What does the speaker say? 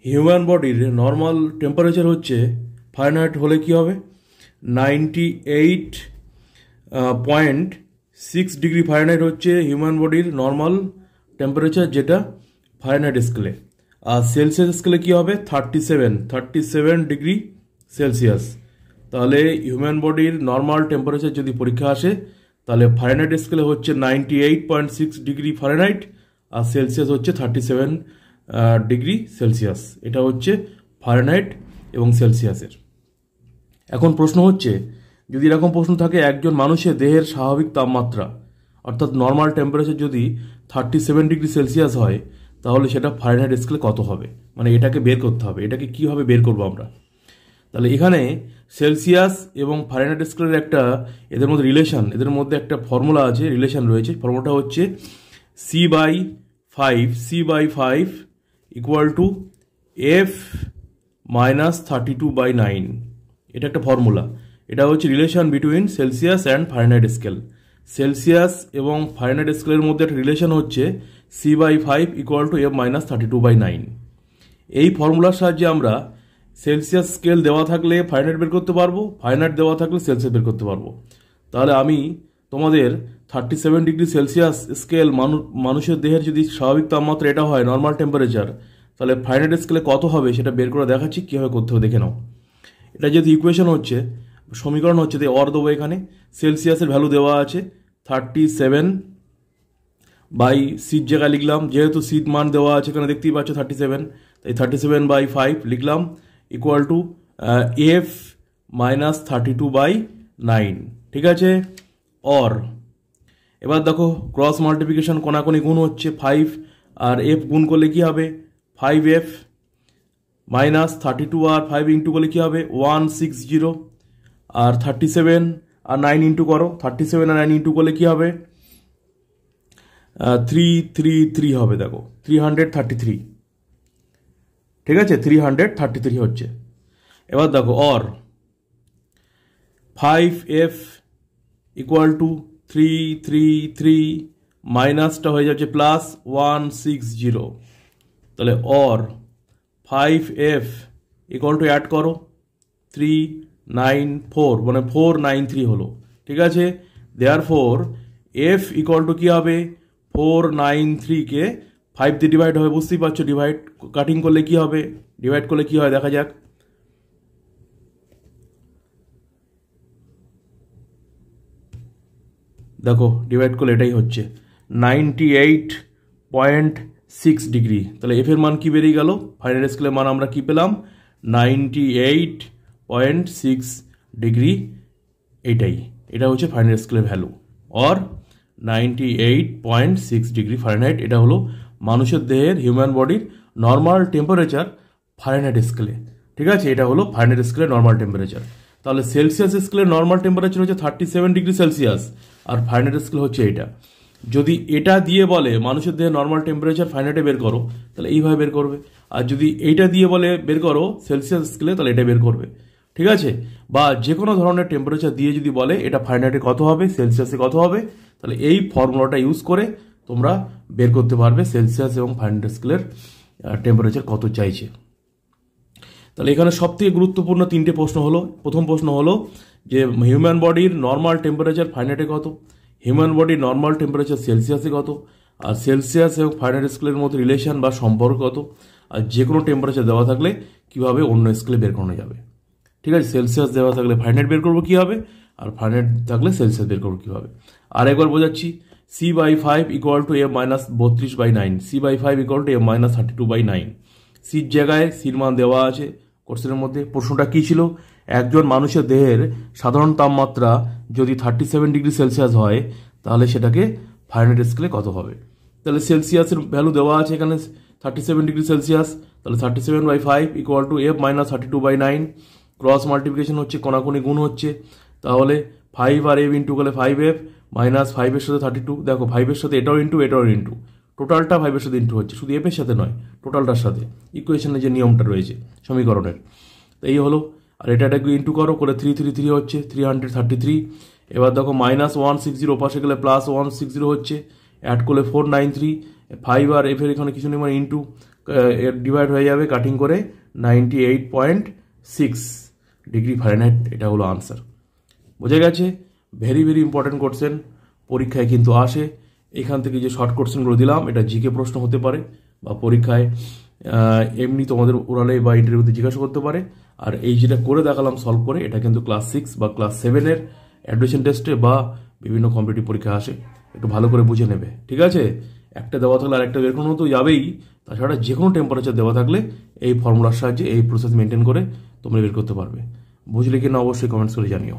Human বডির normal temperature হচ্ছে Fahrenheit হলে কি হবে 98.6 ডিগ্রি ফারেনহাইট হচ্ছে হিউম্যান বডির নর্মাল টেম্পারেচার, যেটা ফারেনহাইট স্কেলে। আর সেলসিয়াস স্কেলে কি হবে 37 ডিগ্রি সেলসিয়াস। তাহলে হিউম্যান বডির নর্মাল টেম্পারেচার যদি পরীক্ষা আসে তাহলে ফারেনহাইট স্কেলে হচ্ছে 98.6 ডিগ্রি ফারেনহাইট আর সেলসিয়াস হচ্ছে 37 ডিগ্রি সেলসিয়াস। এটা হচ্ছে ফারেনহাইট এবং সেলসিয়াসের। এখন প্রশ্ন হচ্ছে, যদি এরকম প্রশ্ন থাকে একজন মানুষের দেহের স্বাভাবিক তাপমাত্রা অর্থাৎ নর্মাল টেম্পারেচার যদি 37 ডিগ্রি সেলসিয়াস হয় তাহলে সেটা ফারেনহাইট স্কেলে কত হবে, মানে এটাকে বের করতে হবে। এটাকে কীভাবে বের করবো আমরা? তাহলে এখানে সেলসিয়াস এবং ফারেনহাইট স্কেলের একটা এদের মধ্যে রিলেশন, এদের মধ্যে একটা ফর্মুলা আছে, রিলেশন রয়েছে। ফর্মুলাটা হচ্ছে C/5 equal to F minus 32/9। এটা একটা ফর্মুলা। এটা হচ্ছে relation between Celsius and Fahrenheit scale. Celsius এবং ফারেনহাইট স্কেলের মধ্যে একটা রিলেশন হচ্ছে C/5 equal to F minus 32/9। এই ফর্মুলার সাহায্যে আমরা সেলসিয়াস স্কেল দেওয়া থাকলে ফারেনহাইট বের করতে পারবো, ফারেনহাইট দেওয়া থাকলে সেলসিয়াস বের করতে পারবো। তাহলে আমি তোমাদের 37 ডিগ্রি সেলসিয়াস স্কেল মানুষের দেহের যদি স্বাভাবিক তাপমাত্রা এটা হয় নর্মাল টেম্পারেচার, তাহলে ফারেনহাইট স্কেলে কত হবে সেটা বের করে দেখাচ্ছি কীভাবে করতে হবে, দেখে নাও। এটা যেহেতু ইকুয়েশন হচ্ছে, সমীকরণ হচ্ছে, অর দেবো। এখানে সেলসিয়াসের ভ্যালু দেওয়া আছে 37 বাই সির জায়গায় লিখলাম, যেহেতু সির মান দেওয়া আছে এখানে দেখতেই পাচ্ছ 37, তাই 37/5 লিখলাম ইকুয়াল টু F মাইনাস 32/9। ঠিক আছে। অর এবার দেখো ক্রস মাল্টিপ্লিকেশন, কোনাকুনি গুণ হচ্ছে, 5 আর F গুণ করলে কি হবে 5F মাইনাস 32 আর 5 ইন্টু করলে কি হবে 160 আর 37 আর 9 ইন্টু করো, 37 আর 9 ইন্টু করলে কি হবে 333 হবে। দেখো 333। ঠিক আছে, 333 হচ্ছে। এবার দেখো অর 5F ইকুয়াল টু 333 মাইনাসটা হয়ে যাচ্ছে প্লাস 160। তাহলে or 5F equal to add করো 394, মানে 493 হলো। ঠিক আছে, দেয়ারফর F ইকুয়াল টু কী হবে 493-কে 5 দিয়ে ডিভাইড হবে, বুঝতেই পারছো। ডিভাইড কাটিং করলে কি হবে, ডিভাইড করলে কি হয় দেখা যাক। দেখো ডিভাইড করলে এটাই হচ্ছে 98.6 ডিগ্রি। তাহলে এফ এর মান কি বেরিয়ে গেল, ফারেনহাইট স্কেলের মান আমরা কি পেলাম 98.6 ডিগ্রি। এটা হচ্ছে ফারেনহাইট স্কেলের ভ্যালু, অর 98.6 ডিগ্রি ফারেনহাইট। এটা হলো মানুষের দেহের হিউম্যান বডির নর্মাল টেম্পারেচার ফারেনহাইট স্কেলে। ঠিক আছে, এটা হলো ফারেনহাইট স্কেলের নর্মাল টেম্পারেচার। তাহলে সেলসিয়াস স্কেলের নর্মাল টেম্পারেচার হচ্ছে 37 ডিগ্রি সেলসিয়াস আর ফারেনহাইট স্কেল হচ্ছে এটা। যদি এটা দিয়ে বলে মানুষের দেহের নর্মাল টেম্পারেচার ফারেনহাইটে বের করো, তাহলে এইভাবে বের করবে। আর যদি এইটা দিয়ে বলে বের করো সেলসিয়াস স্কেলে, তাহলে এটা বের করবে। ঠিক আছে, বা যে কোনো ধরনের টেম্পারেচার দিয়ে যদি বলে এটা ফারেনহাইটে কত হবে, সেলসিয়াসে কত হবে, তাহলে এই ফর্মুলাটা ইউজ করে তোমরা বের করতে পারবে সেলসিয়াস এবং ফারেনহাইট স্কেলের টেম্পারেচার কত চাইছে। তাহলে এখানে সবথেকে গুরুত্বপূর্ণ 3টে প্রশ্ন হলো। প্রথম প্রশ্ন হলো যে হিউম্যান বডির নর্মাল টেম্পারেচার ফারেনহাইটে কত, হিউম্যান বডির নর্মাল টেম্পারেচার সেলসিয়াসে কত, আর সেলসিয়াস এবং ফারেনহাইট স্কেলের মধ্যে রিলেশন বা সম্পর্ক কত, আর যে কোনো টেম্পারেচার দেওয়া থাকলে কিভাবে অন্য স্কেলে বের করানো যাবে। ঠিক আছে, সেলসিয়াস দেওয়া থাকলে ফারেনহাইট বের করবো কীভাবে, আর ফারেনহাইট থাকলে সেলসিয়াস বের করবো কীভাবে। আর একবার বোঝাচ্ছি, C/5 equal to F minus 32/9, C/5 equal to F minus 32/9। সির জায়গায় সির মান দেওয়া আছে কোশ্চেনের মধ্যে। প্রশ্নটা কী ছিল, একজন মানুষের দেহের সাধারণ তাপমাত্রা যদি 37 ডিগ্রি সেলসিয়াস হয় তাহলে সেটাকে ফারেনহাইট স্কেলে কত হবে। তাহলে সেলসিয়াসের ভ্যালু দেওয়া আছে এখানে 37 ডিগ্রি সেলসিয়াস, তাহলে 37/5 equal to F minus 32/9। Cross multiplication হচ্ছে, কোনাকুনি গুণ হচ্ছে, তাহলে 5 আর F ইন্টু করলে 5F মাইনাস 5-এর সাথে 32। দেখো 5-এর সাথে এটাও ইন্টু, এটাও ইন্টু, টোটালটা 5-এর সাথে ইন্টু হচ্ছে, শুধু এফের সাথে নয়, টোটালটার সাথে। ইকুয়েশনের যে নিয়মটা রয়েছে সমীকরণের, তো এই হলো। আর এটাকে ইন্টু করো, করে 333 হচ্ছে 333। এবার দেখো মাইনাস 160 পাশে গেলে প্লাস 160 হচ্ছে, অ্যাড করলে 493। 5 আর এফের এখানে কিছু নেই, মানে ইন্টু ডিভাইড হয়ে যাবে কাটিং করে 98.6 ডিগ্রি ফারেনহাইট। এটা হলো আনসার। বোঝা গেছে? ভেরি ভেরি ইম্পর্টেন্ট কোশ্চেন, পরীক্ষায় কিন্তু আসে। এখান থেকে যে শর্ট কোশ্চেনগুলো দিলাম এটা জিকে প্রশ্ন হতে পারে, বা পরীক্ষায় এমনি তোমাদের ওরালে বা ইন্টারভিউতে জিজ্ঞাসা করতে পারে। আর এই যেটা করে দেখালাম সলভ করে, এটা কিন্তু ক্লাস 6 বা ক্লাস 7-এর অ্যাডমিশন টেস্টে বা বিভিন্ন কম্পিটিটিভ পরীক্ষা আসে। একটু ভালো করে বুঝে নেবে, ঠিক আছে? একটা দেওয়া থাকলে আরেকটা বের করানো তো যাবেই, তাছাড়া যে কোনো টেম্পারেচার দেওয়া থাকলে এই ফর্মুলার সাহায্যে এই প্রসেস মেনটেন করে তোমরা বের করতে পারবে। বুঝলে কিনা অবশ্যই কমেন্টস করে জানিও।